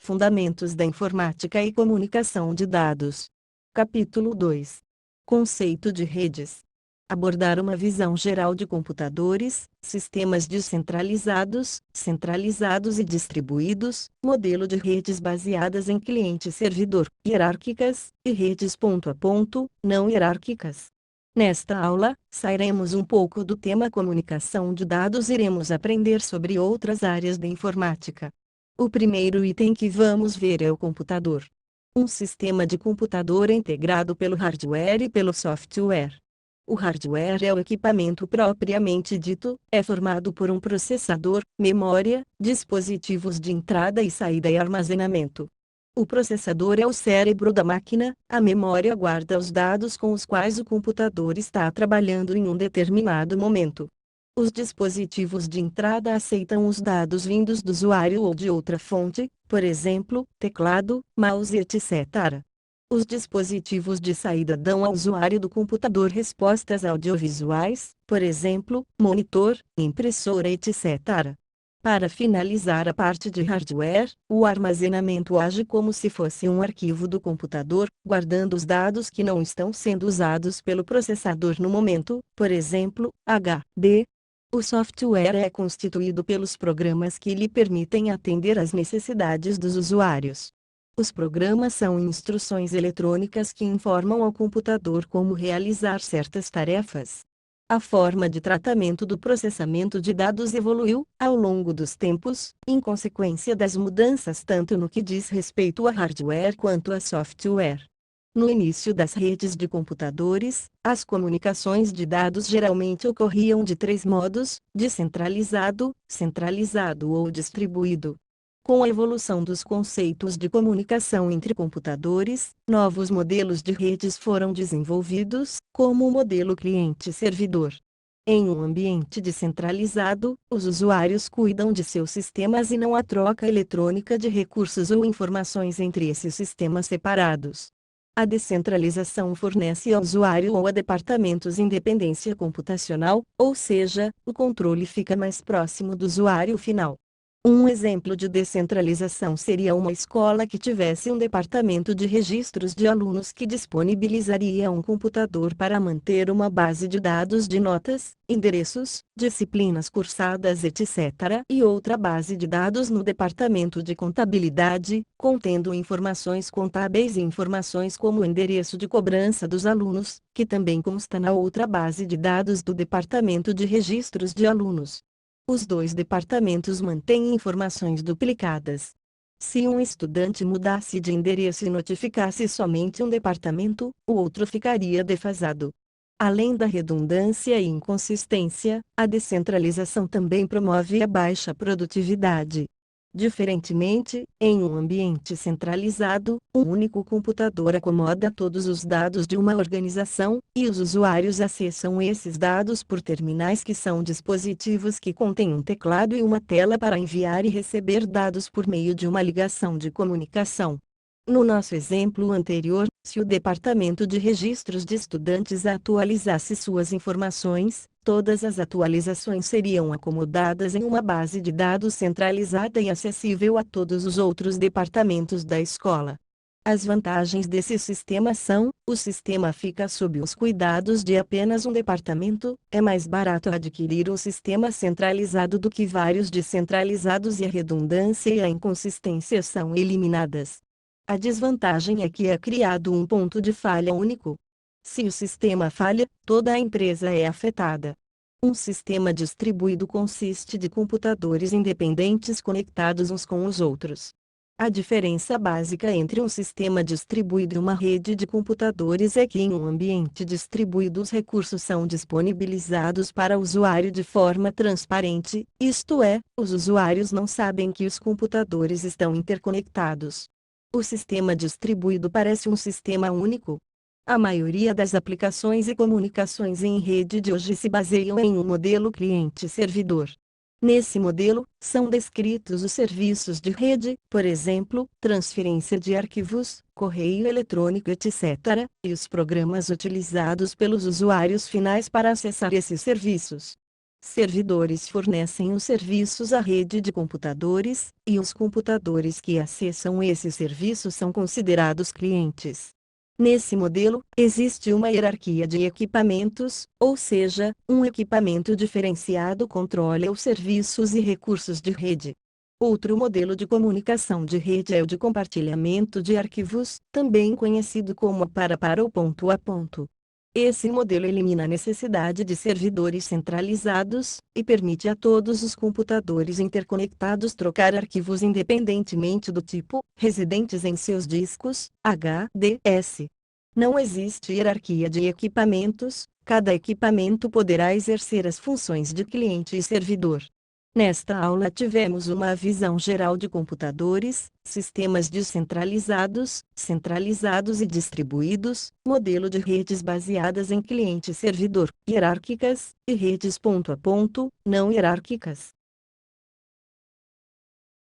Fundamentos da Informática e Comunicação de Dados. Capítulo 2. Conceito de redes. Abordar uma visão geral de computadores, sistemas descentralizados, centralizados e distribuídos, modelo de redes baseadas em cliente-servidor, hierárquicas, e redes ponto a ponto, não hierárquicas. Nesta aula, sairemos um pouco do tema comunicação de dados e iremos aprender sobre outras áreas da informática. O primeiro item que vamos ver é o computador. Um sistema de computador é integrado pelo hardware e pelo software. O hardware é o equipamento propriamente dito, é formado por um processador, memória, dispositivos de entrada e saída e armazenamento. O processador é o cérebro da máquina, a memória guarda os dados com os quais o computador está trabalhando em um determinado momento. Os dispositivos de entrada aceitam os dados vindos do usuário ou de outra fonte, por exemplo, teclado, mouse, etc. Os dispositivos de saída dão ao usuário do computador respostas audiovisuais, por exemplo, monitor, impressora, etc. Para finalizar a parte de hardware, o armazenamento age como se fosse um arquivo do computador, guardando os dados que não estão sendo usados pelo processador no momento, por exemplo, HD. O software é constituído pelos programas que lhe permitem atender às necessidades dos usuários. Os programas são instruções eletrônicas que informam ao computador como realizar certas tarefas. A forma de tratamento do processamento de dados evoluiu, ao longo dos tempos, em consequência das mudanças tanto no que diz respeito a hardware quanto a software. No início das redes de computadores, as comunicações de dados geralmente ocorriam de três modos: descentralizado, centralizado ou distribuído. Com a evolução dos conceitos de comunicação entre computadores, novos modelos de redes foram desenvolvidos, como o modelo cliente-servidor. Em um ambiente descentralizado, os usuários cuidam de seus sistemas e não há troca eletrônica de recursos ou informações entre esses sistemas separados. A descentralização fornece ao usuário ou a departamentos independência computacional, ou seja, o controle fica mais próximo do usuário final. Um exemplo de descentralização seria uma escola que tivesse um departamento de registros de alunos que disponibilizaria um computador para manter uma base de dados de notas, endereços, disciplinas cursadas, etc., e outra base de dados no departamento de contabilidade, contendo informações contábeis e informações como o endereço de cobrança dos alunos, que também consta na outra base de dados do departamento de registros de alunos. Os dois departamentos mantêm informações duplicadas. Se um estudante mudasse de endereço e notificasse somente um departamento, o outro ficaria defasado. Além da redundância e inconsistência, a descentralização também promove a baixa produtividade. Diferentemente, em um ambiente centralizado, um único computador acomoda todos os dados de uma organização, e os usuários acessam esses dados por terminais que são dispositivos que contêm um teclado e uma tela para enviar e receber dados por meio de uma ligação de comunicação. No nosso exemplo anterior, se o departamento de registros de estudantes atualizasse suas informações, todas as atualizações seriam acomodadas em uma base de dados centralizada e acessível a todos os outros departamentos da escola. As vantagens desse sistema são: o sistema fica sob os cuidados de apenas um departamento, é mais barato adquirir um sistema centralizado do que vários descentralizados e a redundância e a inconsistência são eliminadas. A desvantagem é que é criado um ponto de falha único. Se o sistema falha, toda a empresa é afetada. Um sistema distribuído consiste de computadores independentes conectados uns com os outros. A diferença básica entre um sistema distribuído e uma rede de computadores é que em um ambiente distribuído os recursos são disponibilizados para o usuário de forma transparente, isto é, os usuários não sabem que os computadores estão interconectados. O sistema distribuído parece um sistema único. A maioria das aplicações e comunicações em rede de hoje se baseiam em um modelo cliente-servidor. Nesse modelo, são descritos os serviços de rede, por exemplo, transferência de arquivos, correio eletrônico, etc., e os programas utilizados pelos usuários finais para acessar esses serviços. Servidores fornecem os serviços à rede de computadores, e os computadores que acessam esses serviços são considerados clientes. Nesse modelo, existe uma hierarquia de equipamentos, ou seja, um equipamento diferenciado controla os serviços e recursos de rede. Outro modelo de comunicação de rede é o de compartilhamento de arquivos, também conhecido como para ou ponto a ponto. Esse modelo elimina a necessidade de servidores centralizados, e permite a todos os computadores interconectados trocar arquivos independentemente do tipo, residentes em seus discos, HDS. Não existe hierarquia de equipamentos, cada equipamento poderá exercer as funções de cliente e servidor. Nesta aula tivemos uma visão geral de computadores, sistemas descentralizados, centralizados e distribuídos, modelo de redes baseadas em cliente e servidor, hierárquicas, e redes ponto a ponto, não hierárquicas.